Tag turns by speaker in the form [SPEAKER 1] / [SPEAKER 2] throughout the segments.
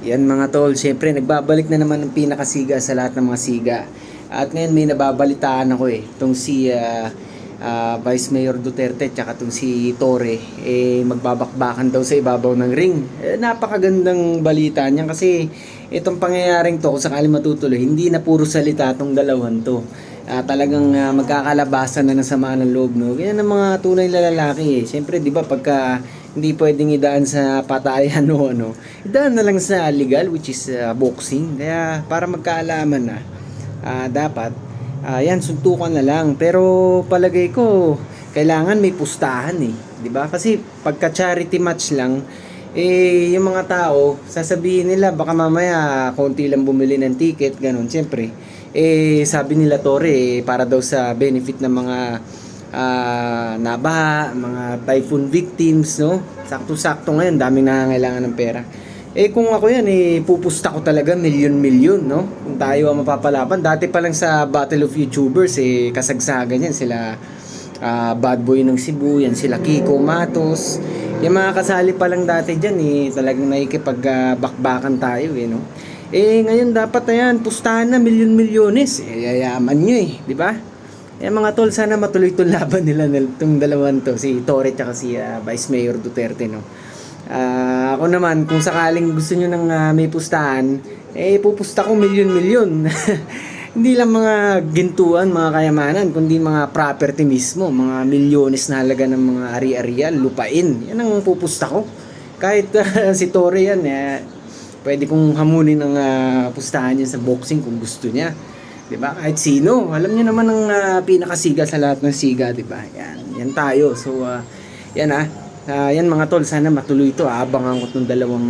[SPEAKER 1] Yan mga tol, syempre nagbabalik na naman ang pinakasiga sa lahat ng mga siga. At ngayon may nababalitaan ako itong si Vice Mayor Duterte tsaka itong si Torre magbabakbakan daw sa ibabaw ng ring. Napakagandang balita niyan kasi itong pangyayaring to kung sakali matutuloy, hindi na puro salita itong dalawan to. Talagang magkakalabasan na ng sama ng loob, no? Ganyan ang mga tunay na lalaki eh. Siyempre, di ba, pagka hindi pwedeng idaan sa patayan o ano, idaan na lang sa legal, which is boxing. Kaya para magkaalaman na, dapat yan, suntukan na lang. Pero palagay ko kailangan may pustahan eh, 'di ba? Kasi pagka charity match lang, yung mga tao sasabihin nila baka mamaya konti lang bumili ng ticket, ganun. Siyempre, sabi nila Tore, para daw sa benefit ng mga nabaha, mga typhoon victims, no? Sakto-sakto ngayon, daming nangangailangan ng pera. Kung ako yan, pupusta ko talaga milyon-milyon, no? Kung tayo ang mapapalaban. Dati pa lang sa Battle of YouTubers, kasagsagan yan. Sila Bad Boy ng Cebu, yan sila Kiko Matos. Yung mga kasali pa lang dati dyan, talagang nakikipagbakbakan tayo, no? Ngayon dapat na yan, pustahan na milyon-milyones. Yayaman nyo di ba? Mga tol, sana matuloy itong laban nila itong dalawan to, si Torre at si Vice Mayor Duterte, no? Ako naman, kung sakaling gusto nyo ng may pustahan, pupusta ko milyon-milyon. Hindi lang mga gintuan, mga kayamanan, kundi mga property mismo, mga milyones na halaga ng mga ari-arian, lupain. Yan ang pupusta ko. Kahit si Torre yan, pwede kong hamunin ng pustahan niya sa boxing kung gusto niya. 'Di ba? Kahit sino, alam niyo naman ang pinakasiga sa lahat ng siga, 'di ba? Yan tayo. So yan yan mga tol, sana matuloy ito. Abangan ko tong dalawang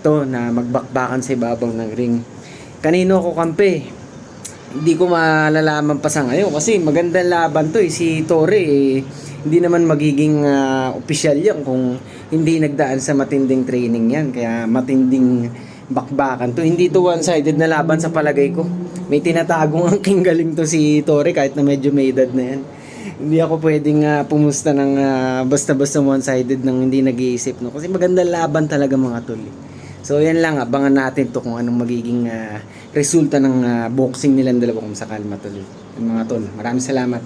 [SPEAKER 1] to na magbakbakan sa ibabaw ng ring. Kanino ako kampe? Hindi ko malalaman pa sa ngayon kasi magandang laban to si Torre hindi naman magiging opisyal yan kung hindi nagdaan sa matinding training yan. Kaya matinding bakbakan to. Hindi to one-sided na laban sa palagay ko. May tinatagong angking galing to si Torre kahit na medyo may edad na yan. Hindi ako pwedeng pumusta ng basta-basta one-sided nang hindi nag-iisip, no? Kasi magandang laban talaga mga tol. So yan lang, abangan natin to kung anong magiging resulta ng boxing nilang dalawa kung sakali matuloy. Mga tol, maraming salamat.